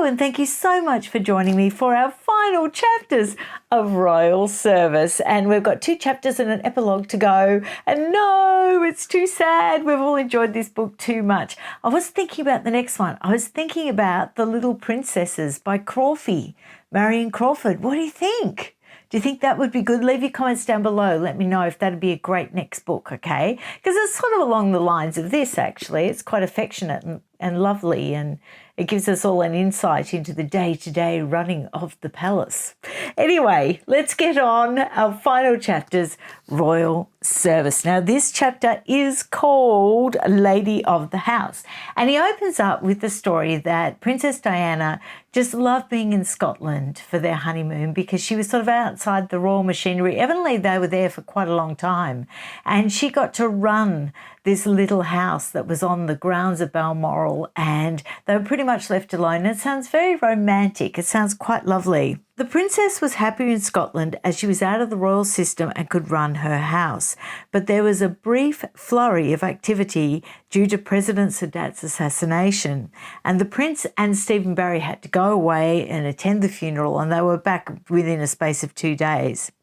Hello, and thank you so much for joining me for our final chapters of Royal Service. And we've got 2 chapters and an epilogue to go. And no, it's too sad. We've all enjoyed this book too much. I was thinking about the next one. I was thinking about The Little Princesses by Crawford, Marion Crawford. What do you think? Do you think that would be good? Leave your comments down below. Let me know if that'd be a great next book, okay? Because it's sort of along the lines of this, actually. It's quite affectionate and lovely, and it gives us all an insight into the day-to-day running of the palace. Anyway, let's get on our final chapters, Royal Service. Now, this chapter is called Lady of the House, and he opens up with the story that Princess Diana just loved being in Scotland for their honeymoon because she was sort of outside the royal machinery. Evidently, they were there for quite a long time, and she got to run this little house that was on the grounds of Balmoral, and they were pretty much left alone. It sounds very romantic. It sounds quite lovely. The princess was happy in Scotland as she was out of the royal system and could run her house. But there was a brief flurry of activity due to President Sadat's assassination, and the prince and Stephen Barry had to go away and attend the funeral, and they were back within a space of 2 days.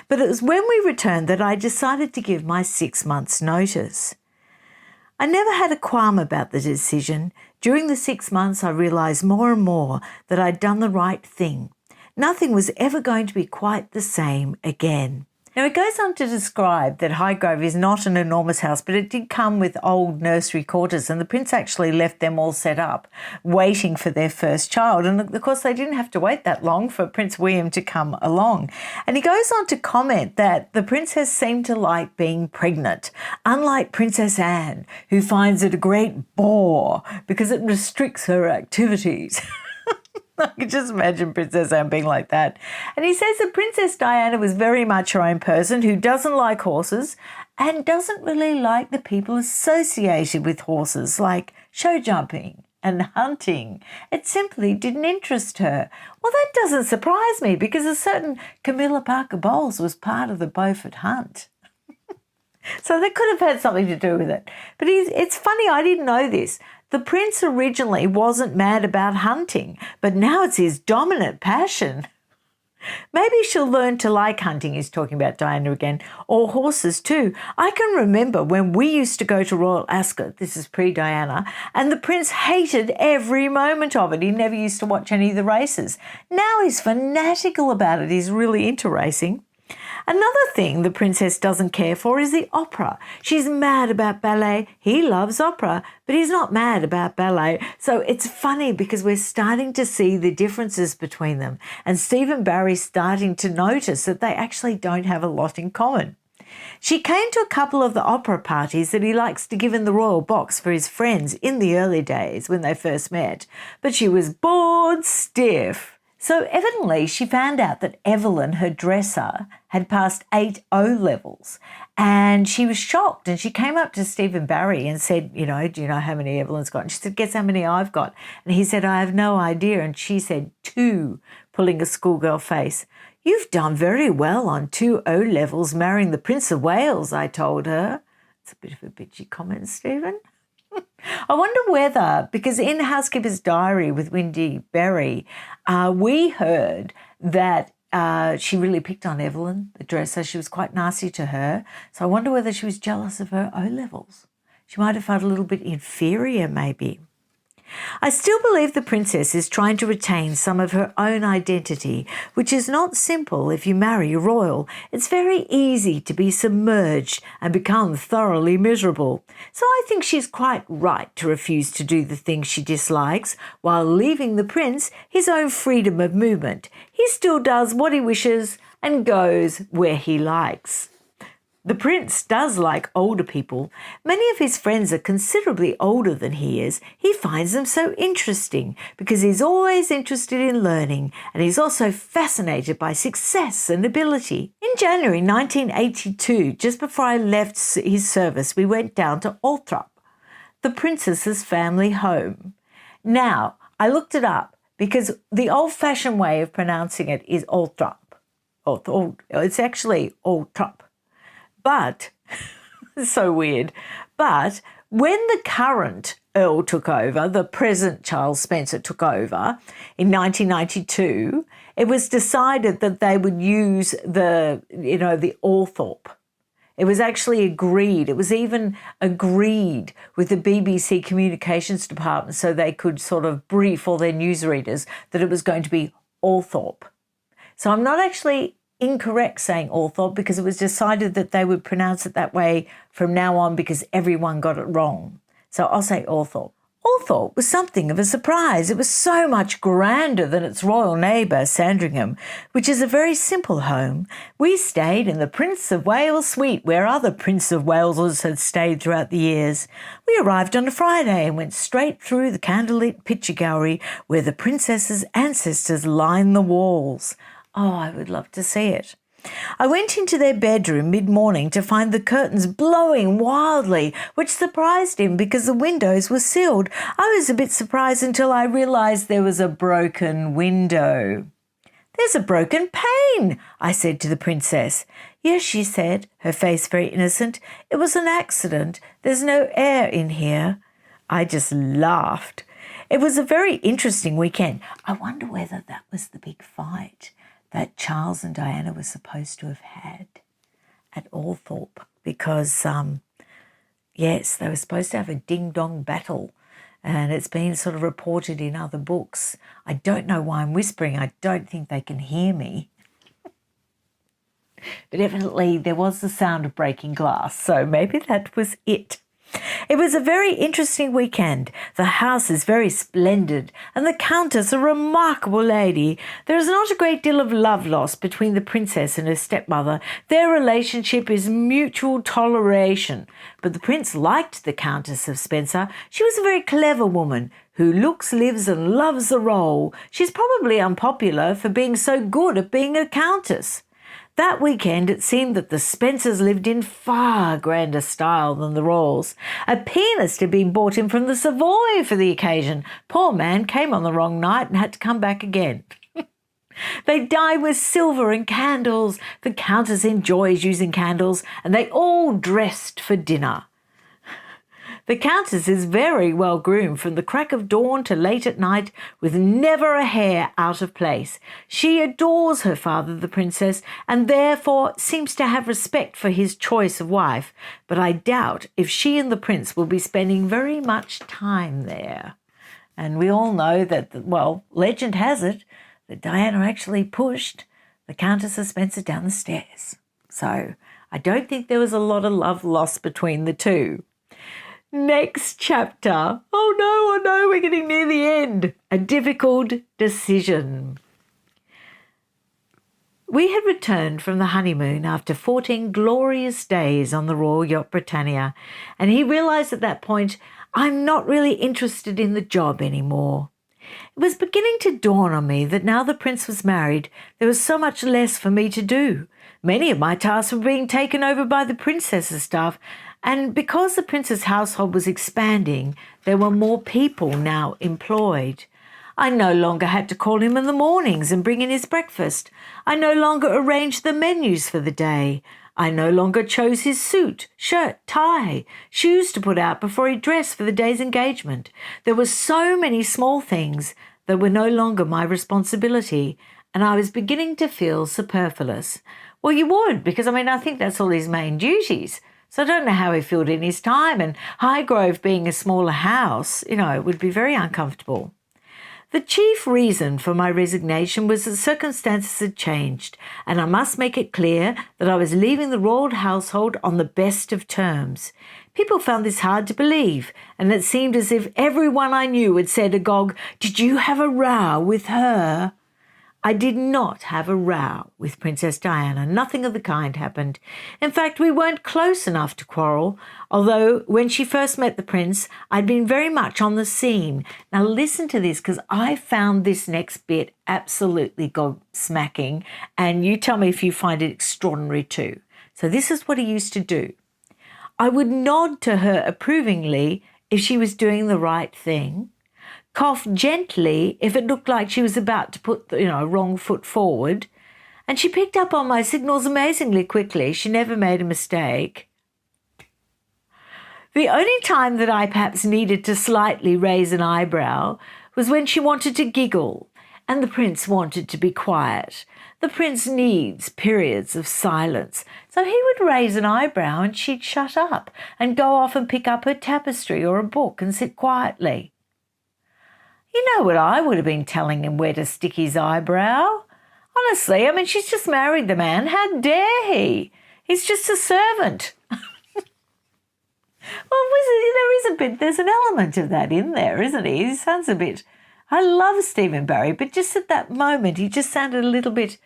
But it was when we returned that I decided to give my 6 months' notice. I never had a qualm about the decision. During the 6 months, I realised more and more that I'd done the right thing. Nothing was ever going to be quite the same again. Now, it goes on to describe that Highgrove is not an enormous house, but it did come with old nursery quarters, and the prince actually left them all set up, waiting for their first child. And of course, they didn't have to wait that long for Prince William to come along. And he goes on to comment that the princess seemed to like being pregnant, unlike Princess Anne, who finds it a great bore because it restricts her activities. I can just imagine Princess Anne being like that. And he says that Princess Diana was very much her own person, who doesn't like horses and doesn't really like the people associated with horses, like show jumping and hunting. It simply didn't interest her. Well, that doesn't surprise me because a certain Camilla Parker Bowles was part of the Beaufort Hunt. So that could have had something to do with it. But it's funny, I didn't know this. The prince originally wasn't mad about hunting, but now it's his dominant passion. Maybe she'll learn to like hunting, he's talking about Diana again, or horses too. I can remember when we used to go to Royal Ascot, this is pre-Diana, and the prince hated every moment of it. He never used to watch any of the races. Now he's fanatical about it. He's really into racing. Another thing the princess doesn't care for is the opera. She's mad about ballet. He loves opera, but he's not mad about ballet. So it's funny because we're starting to see the differences between them, and Stephen Barry's starting to notice that they actually don't have a lot in common. She came to a couple of the opera parties that he likes to give in the royal box for his friends in the early days when they first met, but she was bored stiff. So evidently she found out that Evelyn, her dresser, had passed 8 O-levels, and she was shocked, and she came up to Stephen Barry and said, do you know how many Evelyn's got? And she said, guess how many I've got? And he said, I have no idea. And she said, 2, pulling a schoolgirl face. You've done very well on 2 O-levels marrying the Prince of Wales, I told her. It's a bit of a bitchy comment, Stephen. I wonder whether, because in Housekeeper's Diary with Wendy Berry, we heard that she really picked on Evelyn, the dresser. She was quite nasty to her. So I wonder whether she was jealous of her O-levels. She might have felt a little bit inferior, maybe. I still believe the princess is trying to retain some of her own identity, which is not simple if you marry a royal. It's very easy to be submerged and become thoroughly miserable. So I think she's quite right to refuse to do the things she dislikes while leaving the prince his own freedom of movement. He still does what he wishes and goes where he likes. The prince does like older people. Many of his friends are considerably older than he is. He finds them so interesting because he's always interested in learning, and he's also fascinated by success and ability. In January 1982, just before I left his service, we went down to Althorp, the princess's family home. Now, I looked it up because the old-fashioned way of pronouncing it is Althorp. It's actually Althorp. But, it's so weird, but When the current Earl took over, the present Charles Spencer took over in 1992, it was decided that they would use the Althorp. It was actually agreed. It was even agreed with the BBC Communications Department so they could sort of brief all their newsreaders that it was going to be Althorp. So I'm not actually incorrect saying Althorp because it was decided that they would pronounce it that way from now on because everyone got it wrong. So I'll say Althorp. Althorp was something of a surprise. It was so much grander than its royal neighbour, Sandringham, which is a very simple home. We stayed in the Prince of Wales suite, where other Prince of Waleses had stayed throughout the years. We arrived on a Friday and went straight through the candlelit picture gallery where the princess's ancestors lined the walls. Oh, I would love to see it. I went into their bedroom mid-morning to find the curtains blowing wildly, which surprised him because the windows were sealed. I was a bit surprised until I realised there was a broken window. "There's a broken pane," I said to the princess. "Yes," she said, her face very innocent. "It was an accident. There's no air in here." I just laughed. It was a very interesting weekend. I wonder whether that was the big fight that Charles and Diana were supposed to have had at Althorp because, yes, they were supposed to have a ding-dong battle and it's been sort of reported in other books. I don't know why I'm whispering. I don't think they can hear me. But evidently there was the sound of breaking glass, so maybe that was it. It was a very interesting weekend. The house is very splendid and the Countess a remarkable lady. There is not a great deal of love lost between the princess and her stepmother. Their relationship is mutual toleration. But the prince liked the Countess of Spencer. She was a very clever woman who looks, lives and loves the role. She's probably unpopular for being so good at being a countess. That weekend, it seemed that the Spencers lived in far grander style than the Royals. A pianist had been brought in from the Savoy for the occasion. Poor man came on the wrong night and had to come back again. They dined with silver and candles. The Countess enjoys using candles, and they all dressed for dinner. The Countess is very well groomed from the crack of dawn to late at night, with never a hair out of place. She adores her father, the princess, and therefore seems to have respect for his choice of wife, but I doubt if she and the prince will be spending very much time there. And we all know that, well, legend has it that Diana actually pushed the Countess of Spencer down the stairs. So I don't think there was a lot of love lost between the two. Next chapter. Oh no, we're getting near the end. A difficult decision. We had returned from the honeymoon after 14 glorious days on the Royal Yacht Britannia, and he realised at that point, I'm not really interested in the job anymore. It was beginning to dawn on me that now the prince was married, there was so much less for me to do. Many of my tasks were being taken over by the princess's staff, and because the prince's household was expanding, there were more people now employed. I no longer had to call him in the mornings and bring in his breakfast. I no longer arranged the menus for the day. I no longer chose his suit, shirt, tie, shoes to put out before he dressed for the day's engagement. There were so many small things that were no longer my responsibility, and I was beginning to feel superfluous. Well, you would, because, I think that's all his main duties. So I don't know how he filled in his time, and Highgrove being a smaller house, would be very uncomfortable. The chief reason for my resignation was that circumstances had changed, and I must make it clear that I was leaving the royal household on the best of terms. People found this hard to believe, and it seemed as if everyone I knew had said agog, "Did you have a row with her?" I did not have a row with Princess Diana. Nothing of the kind happened. In fact, we weren't close enough to quarrel, although when she first met the prince, I'd been very much on the scene. Now listen to this, because I found this next bit absolutely gobsmacking, and you tell me if you find it extraordinary too. So this is what he used to do. I would nod to her approvingly if she was doing the right thing, cough gently if it looked like she was about to put the wrong foot forward, and she picked up on my signals amazingly quickly. She never made a mistake. The only time that I perhaps needed to slightly raise an eyebrow was when she wanted to giggle and the prince wanted to be quiet. The prince needs periods of silence, so he would raise an eyebrow and she'd shut up and go off and pick up her tapestry or a book and sit quietly. You know what I would have been telling him where to stick his eyebrow? Honestly, I mean, she's just married the man. How dare he? He's just a servant. Well, there's an element of that in there, isn't he? He sounds a bit, I love Stephen Barry, but just at that moment, he just sounded a little bit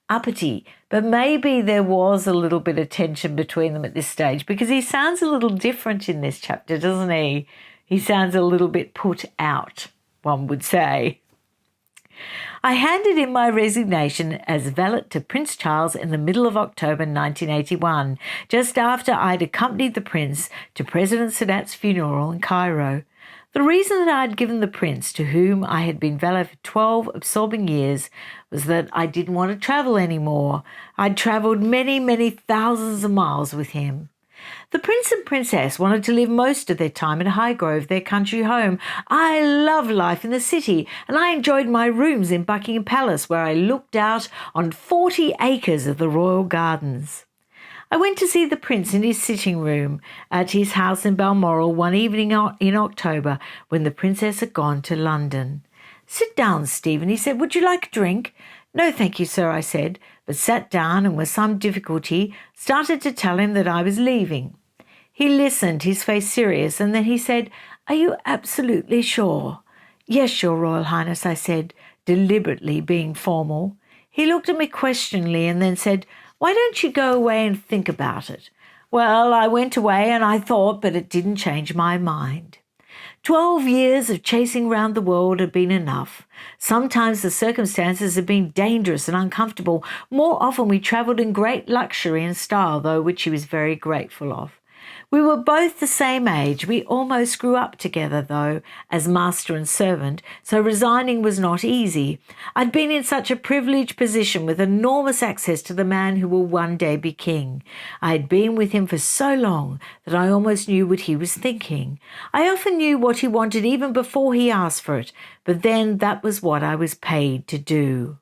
uppity. But maybe there was a little bit of tension between them at this stage because he sounds a little different in this chapter, doesn't he? He sounds a little bit put out, one would say. I handed in my resignation as valet to Prince Charles in the middle of October 1981, just after I'd accompanied the prince to President Sadat's funeral in Cairo. The reason that I'd given the prince, to whom I had been valet for 12 absorbing years, was that I didn't want to travel anymore. I'd travelled many, many thousands of miles with him. The prince and princess wanted to live most of their time in Highgrove, their country home. I loved life in the city, and I enjoyed my rooms in Buckingham Palace, where I looked out on 40 acres of the royal gardens. I went to see the prince in his sitting room at his house in Balmoral one evening in October when the princess had gone to London. "Sit down, Stephen," he said. "Would you like a drink?" "No, thank you, sir," I said, but sat down and with some difficulty started to tell him that I was leaving. He listened, his face serious, and then he said, "Are you absolutely sure?" "Yes, Your Royal Highness," I said, deliberately being formal. He looked at me questioningly and then said, "Why don't you go away and think about it?" Well, I went away and I thought, but it didn't change my mind. 12 years of chasing round the world had been enough. Sometimes the circumstances had been dangerous and uncomfortable. More often we travelled in great luxury and style, though, which he was very grateful of. We were both the same age. We almost grew up together, though, as master and servant, so resigning was not easy. I'd been in such a privileged position with enormous access to the man who will one day be king. I had been with him for so long that I almost knew what he was thinking. I often knew what he wanted even before he asked for it, but then that was what I was paid to do.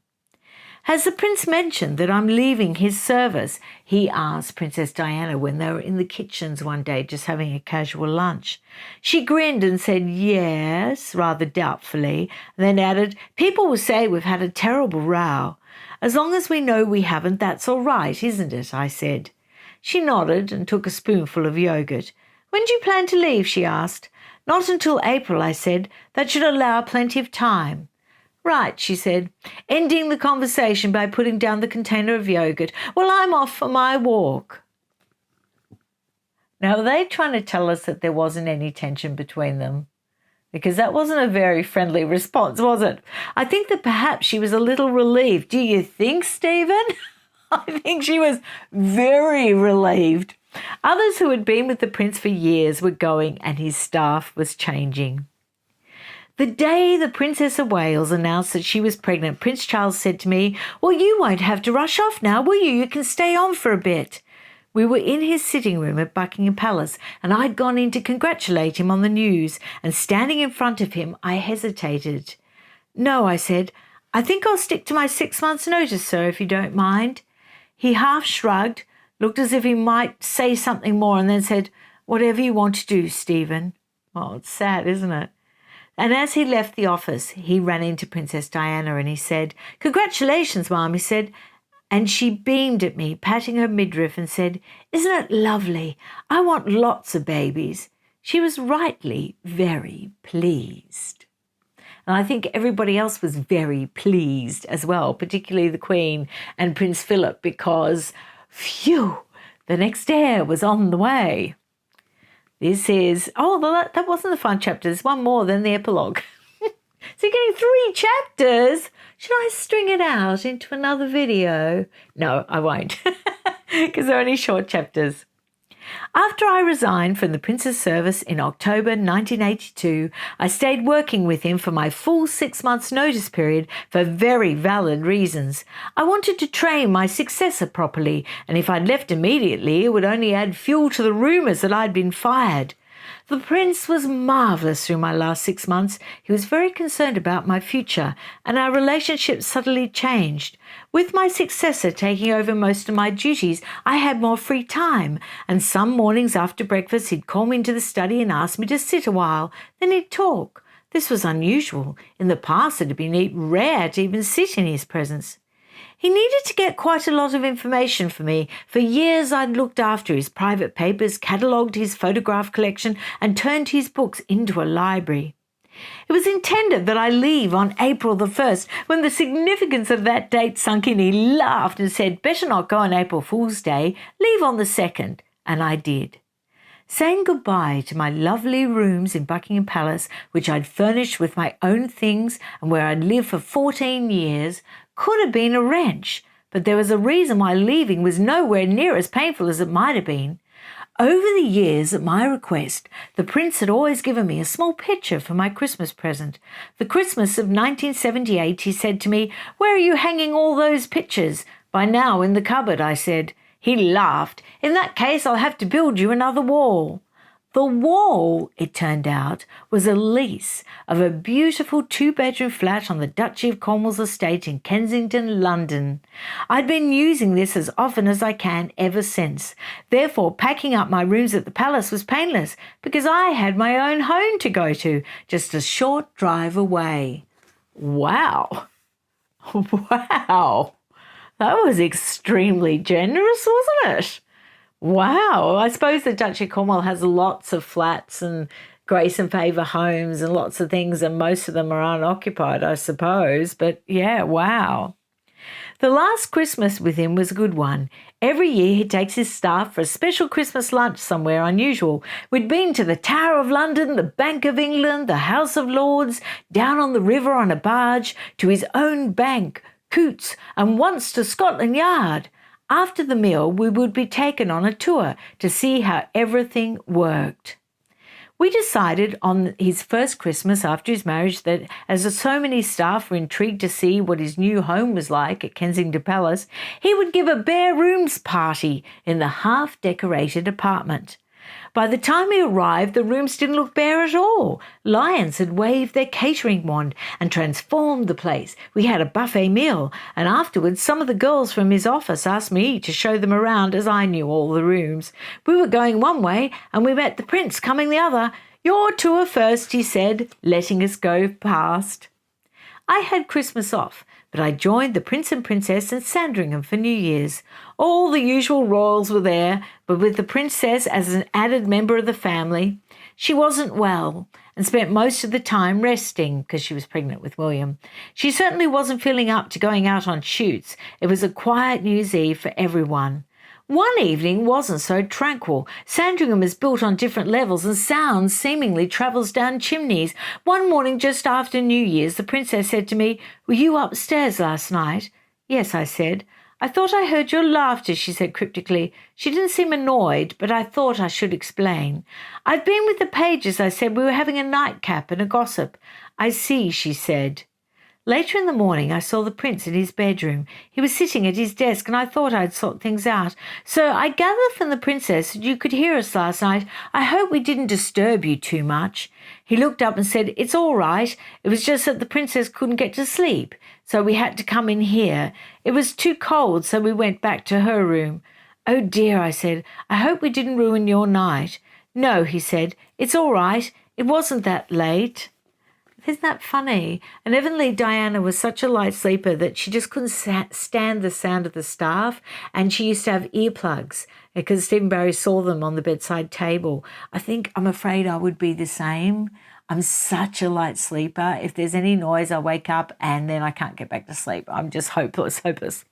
"Has the prince mentioned that I'm leaving his service?" he asked Princess Diana when they were in the kitchens one day just having a casual lunch. She grinned and said yes, rather doubtfully, and then added, "People will say we've had a terrible row." "As long as we know we haven't, that's all right, isn't it?" I said. She nodded and took a spoonful of yogurt. "When do you plan to leave?" she asked. "Not until April," I said. "That should allow plenty of time." "Right," she said, ending the conversation by putting down the container of yogurt. "Well, I'm off for my walk." Now, are they trying to tell us that there wasn't any tension between them? Because that wasn't a very friendly response, was it? I think that perhaps she was a little relieved. Do you think, Stephen? I think she was very relieved. Others who had been with the prince for years were going and his staff was changing. The day the Princess of Wales announced that she was pregnant, Prince Charles said to me, "Well, you won't have to rush off now, will you? You can stay on for a bit." We were in his sitting room at Buckingham Palace, and I'd gone in to congratulate him on the news, and standing in front of him, I hesitated. "No," I said, "I think I'll stick to my 6 months' notice, sir, if you don't mind." He half shrugged, looked as if he might say something more, and then said, "Whatever you want to do, Stephen." Oh, it's sad, isn't it? And as he left the office, he ran into Princess Diana and he said, "Congratulations, Mum," he said. And she beamed at me, patting her midriff and said, "Isn't it lovely? I want lots of babies." She was rightly very pleased. And I think everybody else was very pleased as well, particularly the Queen and Prince Philip, because, phew, the next heir was on the way. This is, that wasn't the fun chapter. There's one more than the epilogue. So you're getting 3 chapters. Should I string it out into another video? No, I won't, because they're only short chapters. After I resigned from the Prince's service in October 1982, I stayed working with him for my full 6 months' notice period for very valid reasons. I wanted to train my successor properly, and if I'd left immediately, it would only add fuel to the rumours that I'd been fired. The prince was marvellous through my last 6 months. He was very concerned about my future, and our relationship subtly changed. With my successor taking over most of my duties, I had more free time, and some mornings after breakfast he'd call me into the study and ask me to sit a while. Then he'd talk. This was unusual. In the past it had been rare to even sit in his presence. He needed to get quite a lot of information for me. For years I'd looked after his private papers, catalogued his photograph collection, and turned his books into a library. It was intended that I leave on April the 1st. When the significance of that date sunk in, he laughed and said, "Better not go on April Fool's Day. Leave on the 2nd." And I did. Saying goodbye to my lovely rooms in Buckingham Palace, which I'd furnished with my own things and where I'd lived for 14 years, could have been a wrench, but there was a reason why leaving was nowhere near as painful as it might have been. Over the years, at my request, the prince had always given me a small picture for my Christmas present. The Christmas of 1978, he said to me, "Where are you hanging all those pictures?" "By now in the cupboard," I said. He laughed. "In that case, I'll have to build you another wall." The wall, it turned out, was a lease of a beautiful 2-bedroom flat on the Duchy of Cornwall's estate in Kensington, London. I'd been using this as often as I can ever since. Therefore, packing up my rooms at the palace was painless because I had my own home to go to, just a short drive away. Wow. Wow. That was extremely generous, wasn't it? Wow. I suppose the Duchy of Cornwall has lots of flats and grace and favour homes and lots of things, and most of them are unoccupied, I suppose. But yeah, wow. The last Christmas with him was a good one. Every year he takes his staff for a special Christmas lunch somewhere unusual. We'd been to the Tower of London, the Bank of England, the House of Lords, down on the river on a barge, to his own bank, Coots, and once to Scotland Yard. After the meal, we would be taken on a tour to see how everything worked. We decided on his first Christmas after his marriage that, as so many staff were intrigued to see what his new home was like at Kensington Palace, he would give a bare rooms party in the half-decorated apartment. By the time he arrived, the rooms didn't look bare at all. Lions had waved their catering wand and transformed the place. We had a buffet meal, and afterwards some of the girls from his office asked me to show them around as I knew all the rooms. We were going one way, and we met the prince coming the other. "Your tour first," he said, letting us go past. I had Christmas off, but I joined the Prince and Princess in Sandringham for New Year's. All the usual royals were there, but with the princess as an added member of the family. She wasn't well and spent most of the time resting because she was pregnant with William. She certainly wasn't feeling up to going out on shoots. It was a quiet New Year's Eve for everyone. One evening wasn't so tranquil. Sandringham is built on different levels and sound seemingly travels down chimneys. One morning just after New Year's, the princess said to me, "Were you upstairs last night?" "Yes," I said. "I thought I heard your laughter," she said cryptically. She didn't seem annoyed, but I thought I should explain. "I've been with the pages," I said. "We were having a nightcap and a gossip." "I see," she said. Later in the morning, I saw the prince in his bedroom. He was sitting at his desk, and I thought I'd sort things out. "So I gathered from the princess that you could hear us last night. I hope we didn't disturb you too much." He looked up and said, "It's all right. It was just that the princess couldn't get to sleep, so we had to come in here. It was too cold, so we went back to her room." "Oh dear," I said. "I hope we didn't ruin your night." "No," he said. "It's all right. It wasn't that late." Isn't that funny? And evidently Diana was such a light sleeper that she just couldn't stand the sound of the staff, and she used to have earplugs because Stephen Barry saw them on the bedside table. I'm afraid I would be the same. I'm such a light sleeper. If there's any noise, I wake up and then I can't get back to sleep. I'm just hopeless.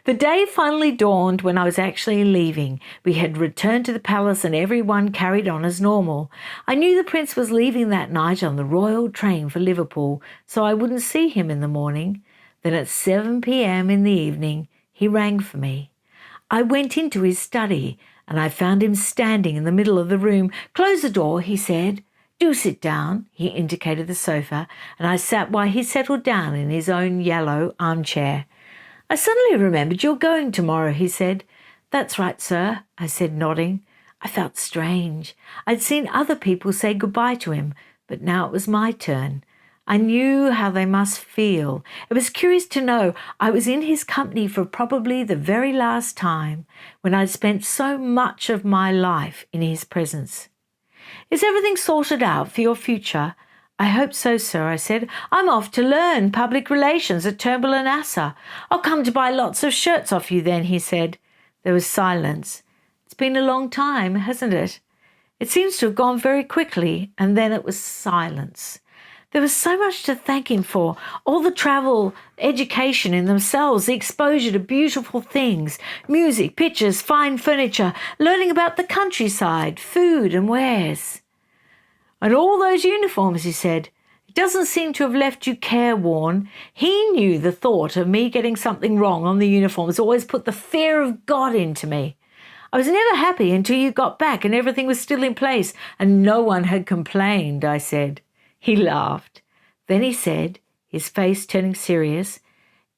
The day finally dawned when I was actually leaving. We had returned to the palace and everyone carried on as normal. I knew the prince was leaving that night on the royal train for Liverpool, so I wouldn't see him in the morning. Then at 7 p.m. in the evening, he rang for me. I went into his study and I found him standing in the middle of the room. "Close the door," he said. "Do sit down." He indicated the sofa, and I sat while he settled down in his own yellow armchair. "I suddenly remembered you're going tomorrow," he said. "That's right, sir," I said, nodding. I felt strange. I'd seen other people say goodbye to him, but now it was my turn. I knew how they must feel. It was curious to know I was in his company for probably the very last time, when I'd spent so much of my life in his presence. Is everything sorted out for your future? I hope so, sir, I said. I'm off to learn public relations at Turnbull and Asser. I'll come to buy lots of shirts off you then, he said. There was silence. It's been a long time, hasn't it? It seems to have gone very quickly, and then it was silence. There was so much to thank him for, all the travel, education in themselves, the exposure to beautiful things, music, pictures, fine furniture, learning about the countryside, food and wares. And all those uniforms, he said. It doesn't seem to have left you careworn. He knew the thought of me getting something wrong on the uniforms always put the fear of God into me. I was never happy until you got back and everything was still in place and no one had complained, I said. He laughed. Then he said, his face turning serious,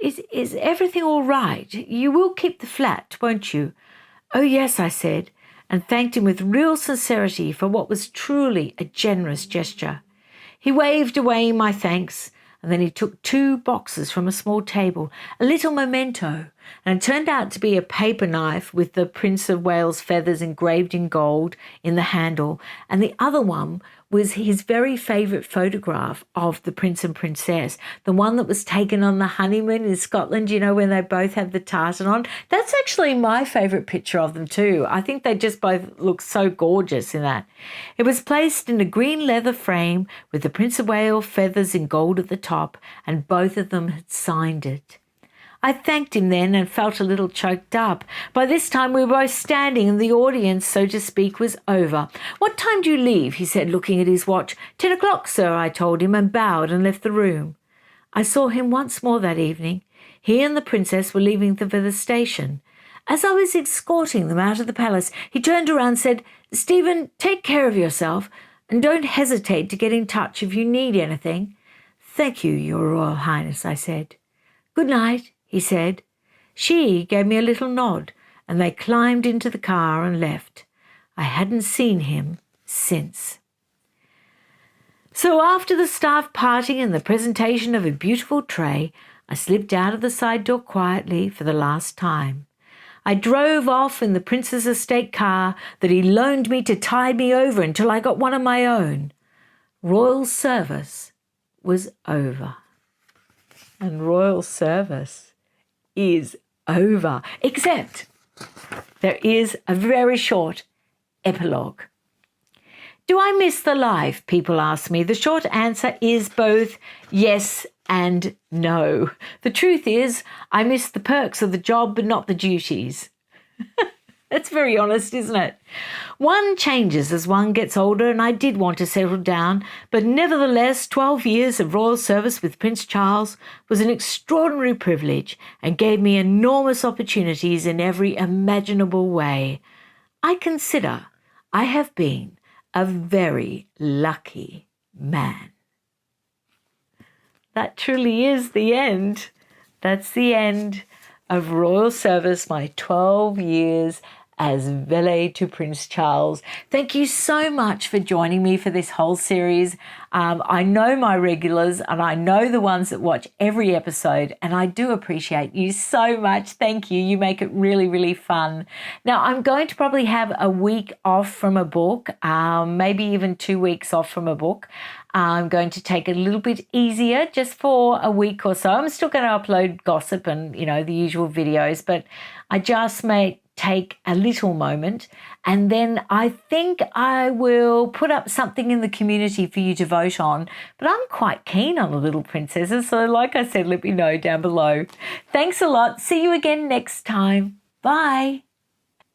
Is everything all right? You will keep the flat, won't you? Oh, yes, I said, and thanked him with real sincerity for what was truly a generous gesture. He waved away my thanks, and then he took 2 boxes from a small table, a little memento, and it turned out to be a paper knife with the Prince of Wales feathers engraved in gold in the handle, and the other one was his very favourite photograph of the Prince and Princess, the one that was taken on the honeymoon in Scotland, you know, when they both have the tartan on. That's actually my favourite picture of them too. I think they just both look so gorgeous in that. It was placed in a green leather frame with the Prince of Wales feathers in gold at the top, and both of them had signed it. I thanked him then and felt a little choked up. By this time we were both standing and the audience, so to speak, was over. What time do you leave? He said, looking at his watch. 10 o'clock, sir, I told him, and bowed and left the room. I saw him once more that evening. He and the princess were leaving for the station. As I was escorting them out of the palace, he turned around and said, Stephen, take care of yourself and don't hesitate to get in touch if you need anything. Thank you, Your Royal Highness, I said. Good night, he said. She gave me a little nod, and they climbed into the car and left. I hadn't seen him since. So after the staff parting and the presentation of a beautiful tray, I slipped out of the side door quietly for the last time. I drove off in the Prince's estate car that he loaned me to tide me over until I got one of my own. Royal service was over. And royal service is over, except there is a very short epilogue. Do I miss the life? People ask me. The short answer is both yes and no. The truth is, I miss the perks of the job, but not the duties. That's very honest, isn't it? One changes as one gets older, and I did want to settle down, but nevertheless, 12 years of royal service with Prince Charles was an extraordinary privilege and gave me enormous opportunities in every imaginable way. I consider I have been a very lucky man. That truly is the end. That's the end of royal service, my 12 years as valet to Prince Charles. Thank you so much for joining me for this whole series. I know my regulars and I know the ones that watch every episode, and I do appreciate you so much. Thank you. You make it really, really fun. Now, I'm going to probably have a week off from a book, maybe even 2 weeks off from a book. I'm going to take it a little bit easier just for a week or so. I'm still going to upload gossip and, you know, the usual videos, but I just may take a little moment, and then I think I will put up something in the community for you to vote on. But I'm quite keen on the little princesses, so like I said, let me know down below. Thanks a lot. See you again next time. Bye.